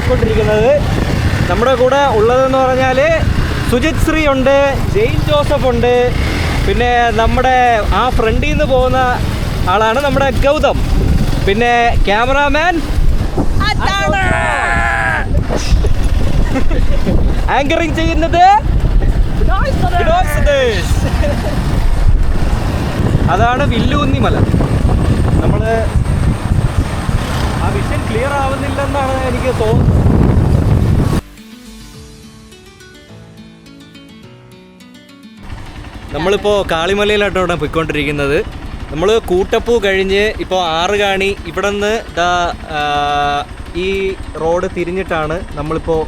പോയിക്കൊണ്ടിരിക്കുന്നത്. നമ്മുടെ കൂടെ ഉള്ളതെന്ന് പറഞ്ഞാൽ സുജിത് ശ്രീ ഉണ്ട്, ജെയിൻ ജോസഫ് ഉണ്ട്, പിന്നെ നമ്മുടെ ആ ഫ്രണ്ടിൽ നിന്ന് പോകുന്ന ആളാണ് നമ്മുടെ ഗൗതം, പിന്നെ ക്യാമറാമാൻ ആങ്കറിങ് ചെയ്യുന്നത് അതാണ് വില്ലൂന്നി മല. നമ്മൾ ആ വിഷൻ ക്ലിയർ ആവുന്നില്ലെന്നാണ് എനിക്ക് തോന്നുന്നത്. നമ്മളിപ്പോൾ കാളിമലയിലായിട്ടാണ് പോയിക്കൊണ്ടിരിക്കുന്നത്. നമ്മൾ കൂട്ടപ്പൂ കഴിഞ്ഞ് ഇപ്പോൾ ആറുകാണി ഇവിടെ നിന്ന് ഈ റോഡ് തിരിഞ്ഞിട്ടാണ് നമ്മളിപ്പോൾ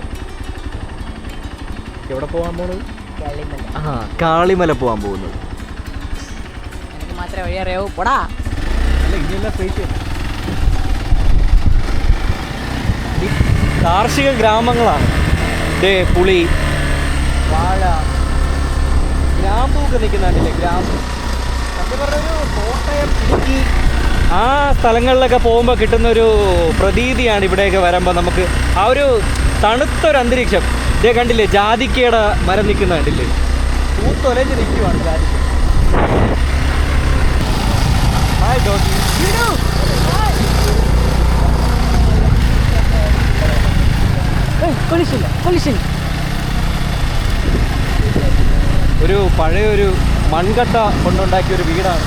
എവിടെ പോകാൻ പോകുന്നത്? കാളിമല പോകാൻ പോകുന്നത്. മാത്രമേ വഴി അറിയാവൂ. പോടാ. അല്ല, ഇനിയെല്ലാം സ്ട്രൈറ്റ്. കാർഷിക ഗ്രാമങ്ങളാണ്. പുളി, വാഴ, ഗ്രാമ്പൂക്കെ നിൽക്കുന്നുണ്ടല്ലേ? ഗ്രാമ്പൂ സത്യം പറഞ്ഞൊരു കോട്ടയം, ഇടുക്കി ആ സ്ഥലങ്ങളിലൊക്കെ പോകുമ്പോൾ കിട്ടുന്നൊരു പ്രതീതിയാണ് ഇവിടെയൊക്കെ വരുമ്പോൾ നമുക്ക്. ആ ഒരു തണുത്തൊരു അന്തരീക്ഷം. ഇതേ കണ്ടില്ലേ, ജാതിക്കയുടെ മരം നിൽക്കുന്ന കണ്ടില്ലേ? പൂത്തൊലഞ്ഞ് നിൽക്കുവാണ് ജാതിക്ക. ഒരു പഴയൊരു മൺകട്ട കൊണ്ടുണ്ടാക്കിയ ഒരു വീടാണ്.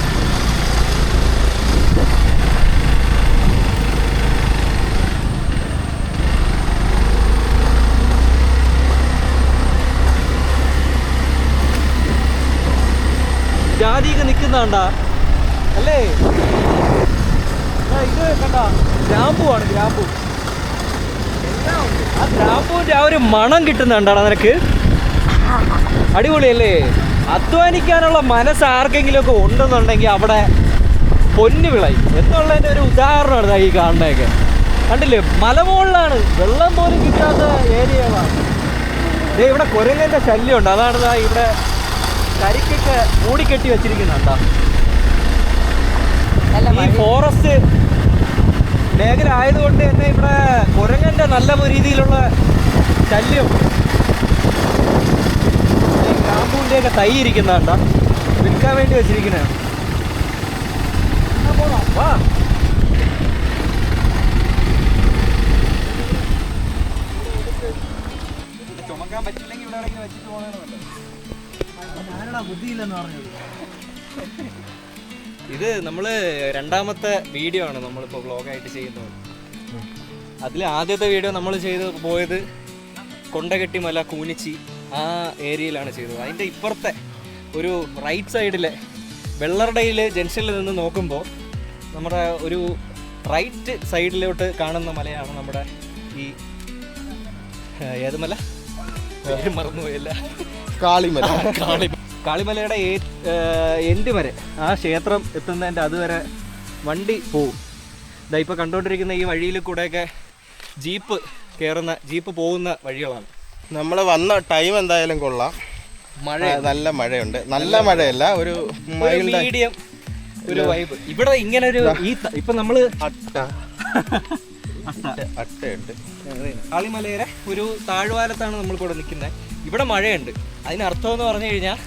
ജാതിയൊക്കെ നിൽക്കുന്നുണ്ടാ അല്ലേ? ഇത് കണ്ട ഗ്രാമ്പൂവാണ്, ഗ്രാമ്പൂ. ആ ഗ്രാമ്പൂവിൻ്റെ ആ ഒരു മണം കിട്ടുന്നുണ്ടാണ് നിനക്ക്. അടിപൊളിയല്ലേ? അധ്വാനിക്കാനുള്ള മനസ്സ് ആർക്കെങ്കിലുമൊക്കെ ഉണ്ടെന്നുണ്ടെങ്കിൽ അവിടെ പൊന്നു വിളയും എന്നുള്ളതിൻ്റെ ഒരു ഉദാഹരണമാണ് ഈ കാണുന്നതൊക്കെ. കണ്ടില്ലേ, മലമുകളിലാണ്, വെള്ളം പോലും കിട്ടാത്ത ഏരിയകളാണ്. ഇവിടെ കുരങ്ങൻ്റെ ശല്യമുണ്ട്. അതാണ് ഇവിടെ കരിക്കൊക്കെ മൂടിക്കെട്ടി വെച്ചിരിക്കുന്നുണ്ടോ. ഈ ഫോറസ്റ്റ് മേഖല ആയതുകൊണ്ട് തന്നെ ഇവിടെ കുരങ്ങൻ്റെ നല്ല രീതിയിലുള്ള ശല്യം. ഗ്രാമ്പൂവിൻ്റെയൊക്കെ തൈ ഇരിക്കുന്നുണ്ടോ, വിൽക്കാൻ വേണ്ടി വെച്ചിരിക്കുന്നതാണ്. വാ, ചുമക്കാൻ പറ്റില്ലെങ്കിൽ ഇവിടെ ഇങ്ങനെ വെച്ചിട്ട് പോകണമെന്നല്ലോ. ഞാനടാ ബുദ്ധിയില്ലെന്ന് പറഞ്ഞത്. ഇത് നമ്മൾ രണ്ടാമത്തെ വീഡിയോ ആണ് നമ്മളിപ്പോൾ വ്ളോഗായിട്ട് ചെയ്യുന്നത്. അതിൽ ആദ്യത്തെ വീഡിയോ നമ്മൾ പോയത് കൊണ്ടകെട്ടിമല, കൂനിച്ചി ആ ഏരിയയിലാണ് ചെയ്തത്. അതിൻ്റെ ഇപ്പുറത്തെ ഒരു റൈറ്റ് സൈഡിലെ വെള്ളർടയിൽ ജംഗ്ഷനിൽ നിന്ന് നോക്കുമ്പോൾ നമ്മുടെ ഒരു റൈറ്റ് സൈഡിലോട്ട് കാണുന്ന മലയാണ് നമ്മുടെ ഈ ഏത് മല? മറന്നുപോയല്ല, കാളിമല. കാളിമലയുടെ എൻഡ് വരെ, ആ ക്ഷേത്രം എത്തുന്നതിൻ്റെ അതുവരെ വണ്ടി പോവും. ഇതാ ഇപ്പോൾ കണ്ടുകൊണ്ടിരിക്കുന്ന ഈ വഴിയിൽ കൂടെയൊക്കെ ജീപ്പ് പോകുന്ന വഴികളാണ്. നമ്മൾ വന്ന ടൈം എന്തായാലും കൊള്ളാം. മഴ, നല്ല മഴയുണ്ട്. നല്ല മഴയല്ല, ഒരു മീഡിയം ഒരു വൈബ്. ഇവിടെ ഇങ്ങനെ ഒരു ഇപ്പൊ നമ്മള് അട്ടയുണ്ട്. കാളിമലയുടെ ഒരു താഴ്വാരത്താണ് നമ്മൾ കൂടെ നിൽക്കുന്നത്. ഇവിടെ മഴയുണ്ട്. അതിനർത്ഥം എന്ന് പറഞ്ഞു കഴിഞ്ഞാൽ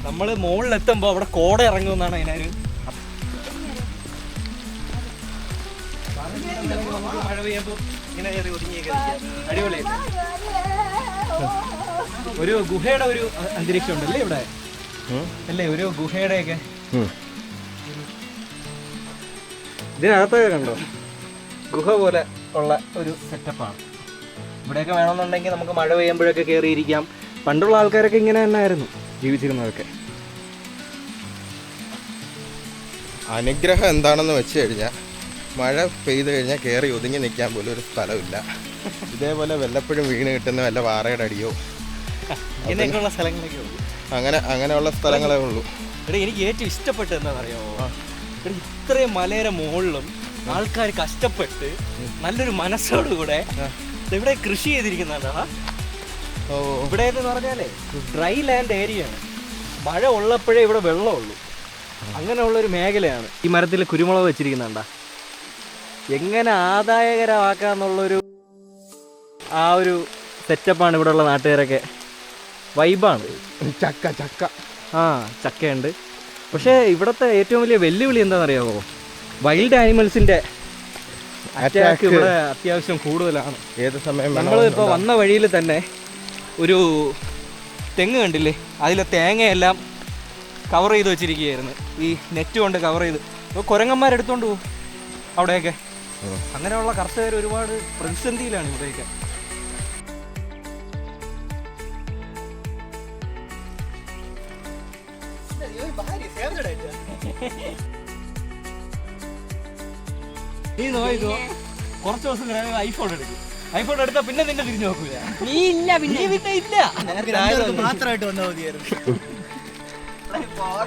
നമ്മൾ മുകളിലെത്തുമ്പോൾ അവിടെ കോട ഇറങ്ങുമെന്നാണ് അതിനൊരു. മഴ പെയ്യുമ്പോൾ ഇങ്ങനെ അടിപൊളിയായിട്ട് ഒരു ഗുഹയുടെ ഒരു അന്തരീക്ഷം ഉണ്ടല്ലേ ഇവിടെ അല്ലേ? ഒരു ഗുഹയുടെയൊക്കെ ഇതിനകത്തൊക്കെ കണ്ടോ, ഗുഹ പോലെ ഉള്ള ഒരു സെറ്റപ്പാണ്. ഇവിടെയൊക്കെ വേണമെന്നുണ്ടെങ്കിൽ നമുക്ക് മഴ പെയ്യുമ്പോഴൊക്കെ കയറിയിരിക്കാം. പണ്ടുള്ള ആൾക്കാരൊക്കെ ഇങ്ങനെ തന്നെ ആയിരുന്നു ജീവിച്ചിരുന്നതൊക്കെ. അനുഗ്രഹം എന്താണെന്ന് വെച്ച് കഴിഞ്ഞാൽ മഴ പെയ്തു കഴിഞ്ഞാൽ കയറി ഒതുങ്ങി നിൽക്കാൻ പോലും ഒരു സ്ഥലമില്ല. ഇതേപോലെ വല്ലപ്പോഴും വീണ് കിട്ടുന്ന വല്ല വാറയുടെ അടിയോ ഇങ്ങനെയൊക്കെയുള്ള സ്ഥലങ്ങളൊക്കെ ഉള്ളൂ. അങ്ങനെയുള്ള സ്ഥലങ്ങളേ ഉള്ളൂ. ഇവിടെ എനിക്ക് ഏറ്റവും ഇഷ്ടപ്പെട്ടത് എന്താണെന്നറിയാമോ? ഇവിടെ ഇത്രയും മലയുടെ മുകളിലും ആൾക്കാർ കഷ്ടപ്പെട്ട് നല്ലൊരു മനസ്സോടുകൂടെ ഇവിടെ കൃഷി ചെയ്തിരിക്കുന്നതാണ്. ഇവിടെ എന്ന് പറഞ്ഞാലേ ഡ്രൈ ലാൻഡ് ഏരിയയാണ്. മഴ ഉള്ളപ്പോഴേ ഇവിടെ വെള്ളമുള്ളൂ. അങ്ങനെയുള്ളൊരു മേഖലയാണ്. ഈ മരത്തിൽ കുരുമുളക് വെച്ചിരിക്കുന്നുണ്ടാ. എങ്ങനെ ആദായകരമാക്കാന്നുള്ളൊരു ആ ഒരു സെറ്റപ്പാണ് ഇവിടെ ഉള്ള നാട്ടുകാരൊക്കെ. വൈബാണ്. ചക്ക ചക്ക ചക്കയുണ്ട്. പക്ഷേ ഇവിടുത്തെ ഏറ്റവും വലിയ വെല്ലുവിളി എന്താണെന്നറിയാമോ? വൈൽഡ് ആനിമൽസിൻ്റെ അറ്റാക്ക് ഇവിടെ അത്യാവശ്യം കൂടുതലാണ്. ഏത് സമയം നമ്മൾ ഇപ്പോൾ വന്ന വഴിയിൽ തന്നെ ഒരു തെങ്ങ് കണ്ടില്ലേ, അതിലെ തേങ്ങയെല്ലാം കവർ ചെയ്ത് വെച്ചിരിക്കുകയായിരുന്നു, ഈ നെറ്റ് കൊണ്ട് കവർ ചെയ്ത്. ഇപ്പോൾ കുരങ്ങന്മാരെടുത്തോണ്ട് പോകും അവിടെയൊക്കെ. അങ്ങനെയുള്ള കർഷകർ ഒരുപാട് പ്രതിസന്ധിയിലാണ് ഇവിടെയൊക്കെ. നീ നോക്കോ, കുറച്ച് ദിവസം കഴിയുമ്പോൾ ഐഫോൺ എടുക്കും. ഐഫോൺ എടുത്താൽ പിന്നെ നിന്നെ തിരിഞ്ഞു നോക്കൂല. നീ ഇല്ല മാത്രമായിട്ട് വന്നാൽ മതിയായിരുന്നു.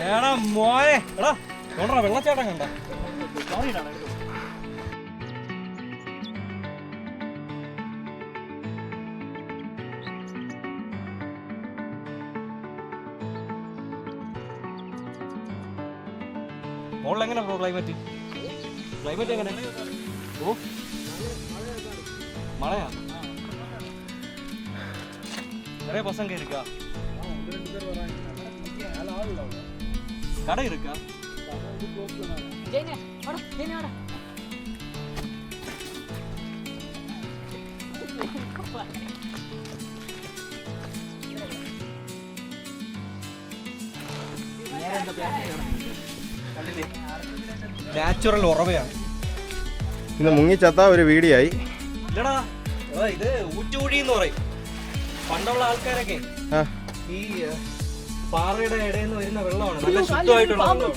എടാ മോനെ, എടാ നോടാ വെള്ളച്ചാട്ടം കണ്ട. മോളിലെങ്ങനെ ബ്രോ ക്ലൈമറ്റ്? ക്ലൈമറ്റ് എങ്ങനെ? ഓ മഴയാ? நிறைய பசங்க இருக்கா? கடை இருக்கா? നാച്ചുറൽ ഉറവയാണ്. ഇന്ന് മുങ്ങിച്ചത്ത ഒരു വീഡിയോ ആയി. ഇല്ലടാ, ഇത് ഊറ്റുകുഴി എന്ന് പറയും. പണ്ടുള്ള ആൾക്കാരൊക്കെ ഈ പാറയുടെ ഇടയിൽ നിന്ന് വരുന്ന വെള്ളമാണ്, നല്ല ശുദ്ധമായിട്ടുള്ള വെള്ളമാണ്.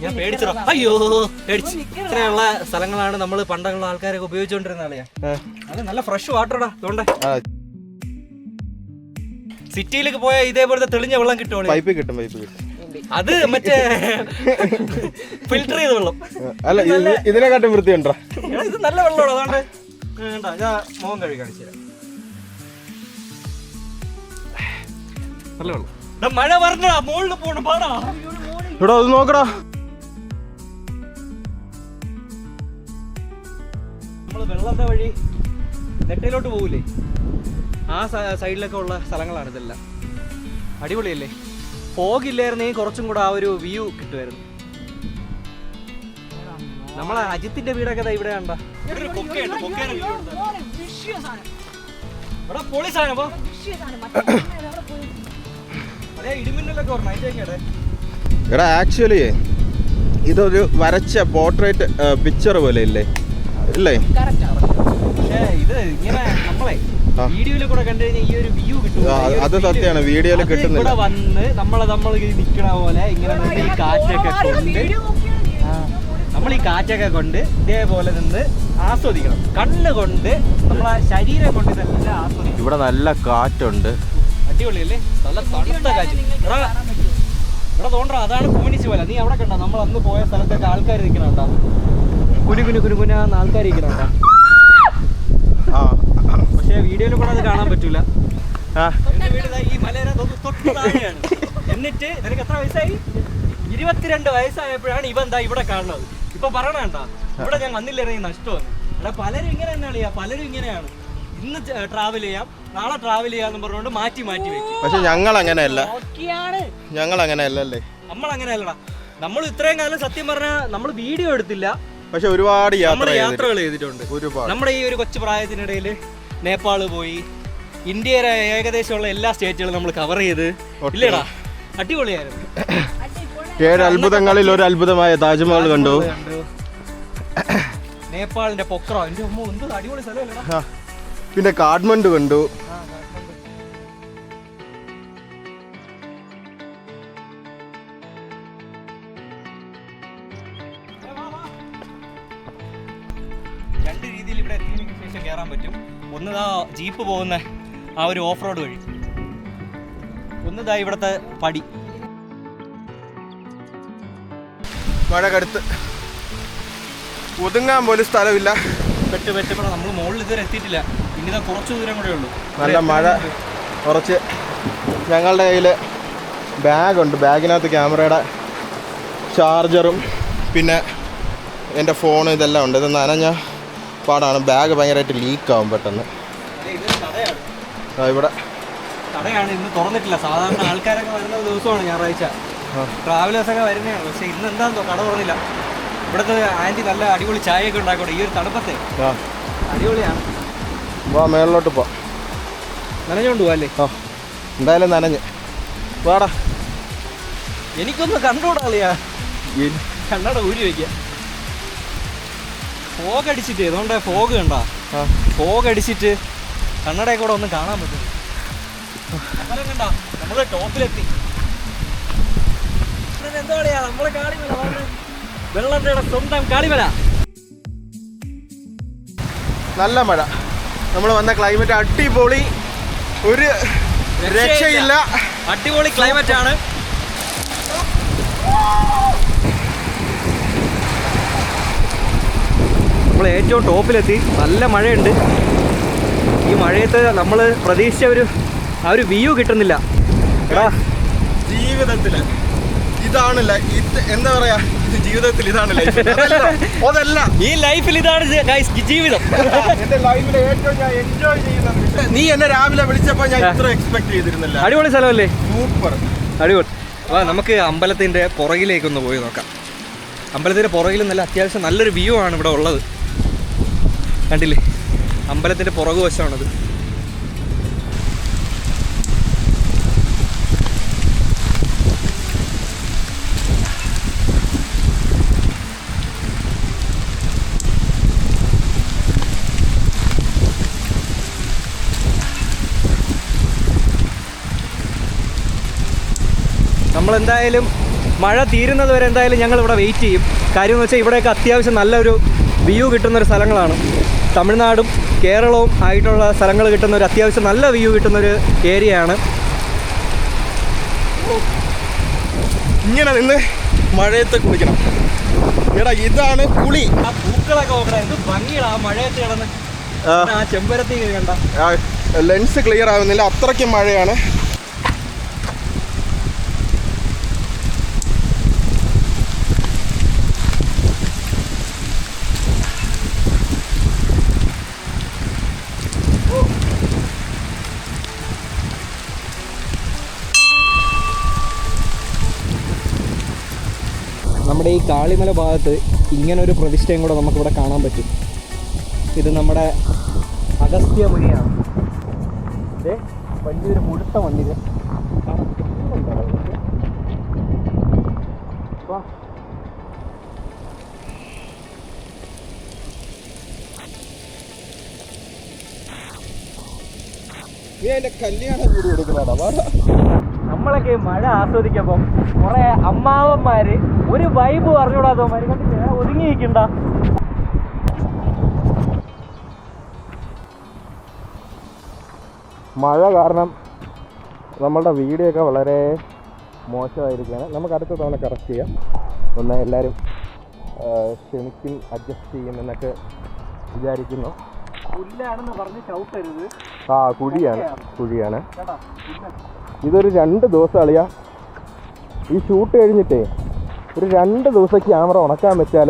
ഞാൻ പേടിച്ചോ, അയ്യോ പേടിച്ചു. ഇത്രയുള്ള സ്ഥലങ്ങളാണ് നമ്മൾ പണ്ടുള്ള ആൾക്കാരൊക്കെ ഉപയോഗിച്ചുകൊണ്ടിരുന്ന ആളെയാ. അത് നല്ല ഫ്രഷ് വാട്ടർടാ. അതുകൊണ്ട് സിറ്റിയിലേക്ക് പോയാൽ ഇതേപോലത്തെ തെളിഞ്ഞ വെള്ളം കിട്ടും. പൈപ്പ് കിട്ടും. അത് മറ്റേ ഫിൽറ്റർ ചെയ്ത വെള്ളം. അല്ല, ഇതിനെക്കാട്ടും വൃത്തിയുണ്ടോ? ഇത് നല്ല വെള്ളമാണ്. അതുകൊണ്ട് ഞാൻ മുഖം കഴുകി കാണിച്ചു തരാം. നല്ല വെള്ളം. മഴ പറഞ്ഞ മുകളിൽ പോണ പാടാ. ഇവിടെ അത് നോക്കടാ. നമ്മള് വെള്ളത്തെ വഴി നെട്ടയിലോട്ട് പോകൂലേ, ആ സൈഡിലൊക്കെ ഉള്ള സ്ഥലങ്ങളാണ് ഇതെല്ലാം. അടിപൊളിയല്ലേ? പോകില്ലായിരുന്നെങ്കിൽ കുറച്ചും കൂടെ ആ ഒരു വ്യൂ കിട്ടുമായിരുന്നു. നമ്മളെ അജിത്തിന്റെ വീടൊക്കെ ഇവിടെ കണ്ട ഇടിമിന്നലൊക്കെ എടാ, ആക്ച്വലി ഇതൊരു വരച്ച പോർട്രേറ്റ് പിക്ചർ പോലെ ഇല്ലേ? ഇല്ലേ? പക്ഷേ ഇത് ഇങ്ങനെ നമ്മളെ വീഡിയോയിൽ കൂടെ കണ്ടു കഴിഞ്ഞാൽ ഈ ഒരു വ്യൂ കിട്ടും. അത് സത്യമാണ്, വീഡിയോയിൽ കിട്ടുന്നില്ല. ഇവിടെ വന്ന് നമ്മൾ നിൽക്കണ പോലെ ഇങ്ങനെ ഈ കാറ്റൊക്കെ കൊണ്ട്, നമ്മൾ ഈ കാറ്റൊക്കെ കൊണ്ട് ഇതേപോലെ നിന്ന് ആസ്വദിക്കണം. കണ്ണുകൊണ്ട്, നമ്മളെ ശരീരം കൊണ്ട് ഇതെല്ലാം ആസ്വദിക്കണം. ഇവിടെ നല്ല കാറ്റുണ്ട്. അടിപൊളിയല്ലേ? നല്ല തണുത്ത കാറ്റ്. ഇവിടെ തോന്നണം അതാണ് കൂനിച്ച് പോലെ. നീ അവിടെ കണ്ട നമ്മൾ അന്ന് പോയ സ്ഥലത്തൊക്കെ ആൾക്കാർ നിൽക്കണുണ്ടോ? കുനുകുനാന്ന് ആൾക്കാർ ഇരിക്കണുണ്ടോ? പക്ഷേ വീഡിയോയിൽ കൂടെ അത് കാണാൻ പറ്റൂല. എന്റെ വീട് ഈ മലയുടെ തൊട്ട് താഴെയാണ്. എന്നിട്ട് നിനക്ക് എത്ര വയസ്സായി? 22 വയസ്സായപ്പോഴാണ് ഇവൻ ഇവിടെ കാണുന്നത്. ഇപ്പൊ പറയണ ഇവിടെ ഞാൻ വന്നില്ലായിരുന്നു, നഷ്ടമാണ്. എടാ, പലരും ഇങ്ങനെ തന്നെയാണ്. പലരും ഇങ്ങനെയാണ്. ഇന്ന് ട്രാവൽ ചെയ്യാം, നാളെ ട്രാവൽ ചെയ്യാന്ന് പറഞ്ഞുകൊണ്ട് മാറ്റി വെക്കും. പക്ഷെ ഞങ്ങൾ അങ്ങനെയല്ല. ഞങ്ങൾ അങ്ങനെയല്ലേ? നമ്മൾ അങ്ങനെയല്ലടാ. നമ്മൾ ഇത്രയും കാലം സത്യം പറഞ്ഞാൽ നമ്മൾ വീഡിയോ എടുത്തില്ല, പക്ഷെ ഒരുപാട് യാത്രകൾ ചെയ്തിട്ടുണ്ട്. നമ്മുടെ ഈ ഒരു കൊച്ചു പ്രായത്തിനിടയിൽ നേപ്പാള് പോയി, ഇന്ത്യയിലെ ഏകദേശമുള്ള എല്ലാ സ്റ്റേറ്റുകളും നമ്മൾ കവർ ചെയ്ത്. ഇല്ലടാ, അടിപൊളിയായിരുന്നു. 7 അത്ഭുതങ്ങളിൽ ഒരു അത്ഭുതമായ താജ്മഹൽ കണ്ടു. നേപ്പാളിന്റെ പൊക്ര, എന്ത് അടിപൊളി സ്ഥലമല്ലടാ. പിന്നെ കാഠ്മണ്ഡു കണ്ടു. രണ്ട് രീതിയിൽ ഇവിടെ എത്തിയതിനു ശേഷം കയറാൻ പറ്റും. ഒന്നതാ ജീപ്പ് പോകുന്ന ആ ഒരു ഓഫ് റോഡ് വഴി, ഒന്നതാ ഇവിടുത്തെ പടി. മഴ കടുത്ത് ഒതുങ്ങാൻ പോലും സ്ഥലമില്ല. പെട്ടുപെട്ടപ്പോൾ നമ്മൾ മുകളിൽ ഇതുവരെ എത്തിയിട്ടില്ല. പിന്നെ കുറച്ച് ദൂരം കൂടെ ഉള്ളൂ. നല്ല മഴ. കുറച്ച് ഞങ്ങളുടെ കയ്യിൽ ബാഗുണ്ട്. ബാഗിനകത്ത് ക്യാമറയുടെ ചാർജറും പിന്നെ എൻ്റെ ഫോൺ ഇതെല്ലാം ഉണ്ട്. ഇത് നനഞ്ഞ പാടാണ്. ബാഗ് ഭയങ്കരമായിട്ട് ലീക്കാവും പെട്ടെന്ന്. ഇവിടെ കടയാണ്, ഇന്ന് തുറന്നിട്ടില്ല. സാധാരണ ആൾക്കാരൊക്കെ വരുന്ന ദിവസമാണ് ഞായറാഴ്ച, ട്രാവലേഴ്സൊക്കെ വരുന്നതാണ്. പക്ഷെ ഇന്ന് എന്താണെന്നോ കട തുറന്നില്ല. ഇവിടുത്തെ ആൻറ്റി നല്ല അടിപൊളി ചായയൊക്കെ ഉണ്ടാക്കട്ടെ ഈ ഒരു തണുപ്പത്തെ. അടിപൊളിയാണ്. വാ മേളിലോട്ട് പോ. നനഞ്ഞുകൊണ്ട് പോവല്ലേ? എന്തായാലും നനഞ്ഞ് വാടാ. എനിക്കൊന്ന് കണ്ടുകൂടാളിയാ, കണ്ണട ഊരി വയ്ക്കുക. ഫോഗ് അടിച്ചിട്ട്, അതുകൊണ്ട് ഫോഗ് കണ്ടാ, ഫോഗ് അടിച്ചിട്ട് കണ്ണടയൊക്കെ കൂടെ ഒന്നും കാണാൻ പറ്റും. അമ്പലം കണ്ട, നമ്മള് ടോപ്പിലെത്തി. എന്താ പറയാ, നമ്മളെ കാളിമല, വെള്ളത്തിന്റെ സ്വന്തം കാളിമല. നല്ല മഴ. നമ്മൾ വന്ന ക്ലൈമറ്റ് അടിപൊളി, ഒരു രക്ഷയില്ല. അടിപൊളി ക്ലൈമറ്റ് ആണ്. നമ്മൾ ഏറ്റവും ടോപ്പിലെത്തി. നല്ല മഴയുണ്ട്. ഈ മഴയത്ത് നമ്മൾ പ്രതീക്ഷിച്ച ആ ഒരു വ്യൂ കിട്ടുന്നില്ല. എടാ ജീവിതത്തിൽ ഇതാണല്ല, എന്താ പറയാ, ജീവിതത്തിൽ ഇതാണ് ലൈഫ്. അതല്ല, ഈ ലൈഫിൽ ഇതാണ് ജീവിതം. എന്റെ ലൈഫിൽ ഏറ്റവും ഞാൻ എൻജോയ് ചെയ്യുന്നത്. നീ എന്നെ രാവിലെ വിളിച്ചപ്പോൾ ഞാൻ ഇത്ര എക്സ്പെക്ട് ചെയ്തിരുന്നില്ല. അടിപൊളി സ്ഥലമല്ലേ? സൂപ്പർ, അടിപൊളി. അപ്പോൾ നമുക്ക് അമ്പലത്തിൻ്റെ പുറകിലേക്കൊന്ന് പോയി നോക്കാം. അമ്പലത്തിൻ്റെ പുറകിൽ അത്യാവശ്യം നല്ലൊരു വ്യൂ ആണ് ഇവിടെ ഉള്ളത്. കണ്ടില്ലേ, അമ്പലത്തിൻ്റെ പുറകു വശമാണത്. നമ്മളെന്തായാലും മഴ തീരുന്നത് വരെ എന്തായാലും ഞങ്ങൾ ഇവിടെ വെയിറ്റ് ചെയ്യും. കാര്യം എന്ന് വെച്ചാൽ ഇവിടെയൊക്കെ അത്യാവശ്യം നല്ലൊരു വ്യൂ കിട്ടുന്നൊരു സ്ഥലങ്ങളാണ്. തമിഴ്നാടും കേരളവും ആയിട്ടുള്ള സ്ഥലങ്ങൾ കിട്ടുന്ന ഒരു അത്യാവശ്യം നല്ല വ്യൂ കിട്ടുന്നൊരു ഏരിയയാണ്. ഇങ്ങനെ നിന്ന് മഴയത്ത് കുളിക്കണം. എടാ ഇതാണ് കുളി. ആ പൂക്കളൊക്കെ നോക്കണേ, എന്ത് ഭംഗിയാണ് ആ മഴയത്ത് കിടന്ന്. ആ ചെമ്പരത്തി കണ്ട, ലെൻസ് ക്ലിയർ ആവുന്നില്ല, അത്രയ്ക്കും മഴയാണ്. നമ്മുടെ ഈ കാളിമല ഭാഗത്ത് ഇങ്ങനൊരു പ്രതിഷ്ഠയും കൂടെ നമുക്കിവിടെ കാണാൻ പറ്റും. ഇത് നമ്മുടെ അഗസ്ത്യ മുനിയാണ്. ഇത് വലിയൊരു മുഴുത്ത മണ്ണിത്. കല്യാണം കൂടി കൊടുക്കുന്നതാ. നമ്മളൊക്കെ മഴ ആസ്വദിക്കുമ്പം കുറെ അമ്മാവന്മാര് ഒരു വൈബ് പറഞ്ഞുകൂടാത്തവന്മാര് കണ്ടിട്ട് ഒതുങ്ങിയിരിക്കണ്ട. മഴ കാരണം നമ്മളുടെ വീഡിയോ ഒക്കെ വളരെ മോശമായിരിക്കുകയാണ്. നമുക്ക് അടുത്ത തവണ കറക്റ്റ് ചെയ്യാം. ഒന്ന് എല്ലാവരും ക്ഷമിക്കും, അഡ്ജസ്റ്റ് ചെയ്യും എന്നൊക്കെ വിചാരിക്കുന്നു. പുല്ലാണെന്ന് പറഞ്ഞ് ചവിട്ടരുത്. കുഴിയാണ്. ഇതൊരു 2 ദിവസം അളിയാ, ഈ ഷൂട്ട് കഴിഞ്ഞിട്ടേ ഒരു 2 ദിവസം ക്യാമറ ഉണക്കാൻ വെച്ചാൽ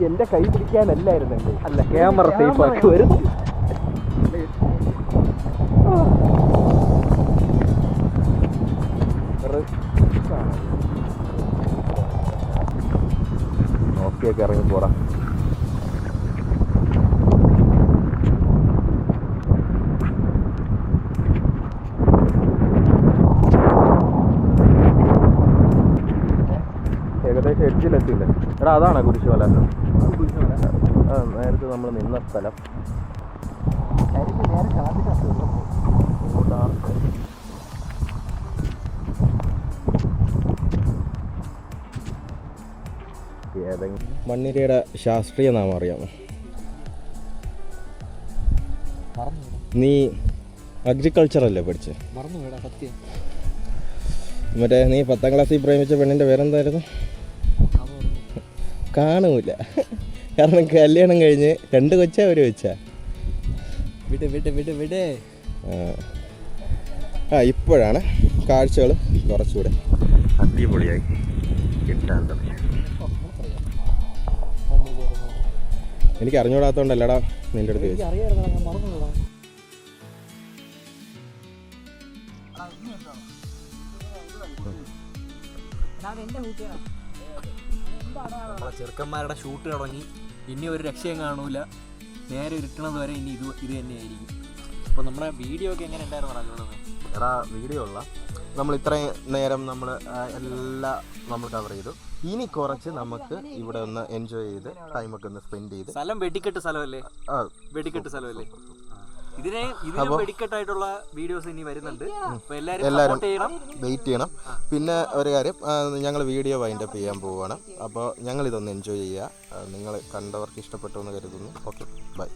എൻ്റെ കൈ പിടിക്കാനല്ലായിരുന്നല്ലേ. അല്ല, ക്യാമറ സേഫ് ആക്കി വരും. നോക്കിയൊക്കെ ഇറങ്ങി പോടാ. ഏകദേശം എഡ്ജിലെത്തിയില്ലേ? എടാ അതാണ് കുരിശുമല. നേരത്തെ നമ്മൾ നിന്ന സ്ഥലം. മണ്ണിരയുടെ ശാസ്ത്രീയ നാമം അറിയാമോ? നീ അഗ്രികൾച്ചർ അല്ലേ പഠിച്ചേ? മറ്റേ നീ 10ാം ക്ലാസ്സിൽ പ്രേമിച്ച പെണ്ണിൻ്റെ പേരെന്തായിരുന്നു? കാണൂല, കാരണം കല്യാണം കഴിഞ്ഞ് 2 കൊച്ചാ ഒരു വെച്ചാ. ഇപ്പോഴാണ് കാഴ്ചകൾ കുറച്ചുകൂടെ അടിപൊളിയായി. കിട്ടാണ്ടത്. എനിക്ക് അറിഞ്ഞൂടാത്തോണ്ടല്ലടാ നിന്റെ അടുത്ത് ചോദിച്ചു. നമ്മളെ ചെറുക്കന്മാരുടെ ഷൂട്ട് തുടങ്ങി. ഇനി ഒരു രക്ഷയും കാണൂല. നേരെ ഇരുട്ടണത് വരെ ഇനി ഇത് തന്നെയായിരിക്കും. അപ്പോൾ നമ്മുടെ വീഡിയോ ഒക്കെ എങ്ങനെ ഉണ്ടായിരുന്നു പറഞ്ഞോളൂ. എടാ വീഡിയോ ഉള്ള നമ്മൾ ഇത്രയും നേരം നമ്മൾ എല്ലാം നമ്മൾ കവർ ചെയ്തു. ഇനി കുറച്ച് നമുക്ക് ഇവിടെ ഒന്ന് എൻജോയ് ചെയ്ത് ടൈമൊക്കെ ഒന്ന് സ്പെൻഡ് ചെയ്ത്. സ്ഥലം വെടിക്കെട്ട് സ്ഥലമല്ലേ? വെടിക്കെട്ട് സ്ഥലമല്ലേ? ഇതിന് വെടിക്കെട്ടായിട്ടുള്ള വീഡിയോസ് ഇനി വരുന്നുണ്ട്. എല്ലാവരും വെയിറ്റ് ചെയ്യണം. പിന്നെ ഒരു കാര്യം, ഞങ്ങൾ വീഡിയോ വൈൻഡപ്പ് ചെയ്യാൻ പോവുകയാണ്. അപ്പോൾ ഞങ്ങളിതൊന്ന് എൻജോയ് ചെയ്യുക. നിങ്ങൾ കണ്ടവർക്ക് ഇഷ്ടപ്പെട്ടു എന്ന് കരുതുന്നു. Okay, by.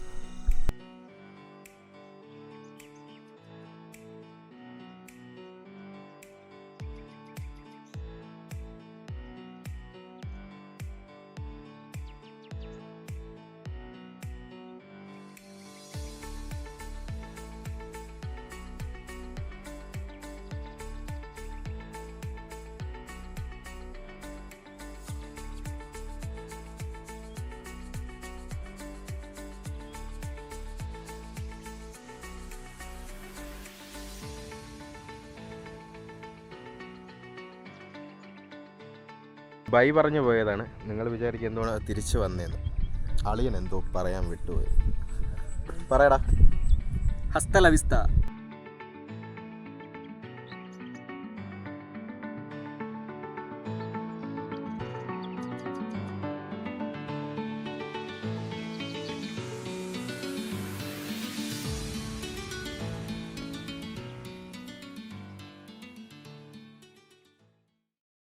ബൈ പറഞ്ഞു പോയതാണ്. നിങ്ങൾ വിചാരിക്കും എന്തോടെ തിരിച്ചു വന്നേന്ന്. അളിയൻ എന്തോ പറയാൻ വിട്ടുപോയി. പറയടാ. ഹസ്ത ല വിസ്ത.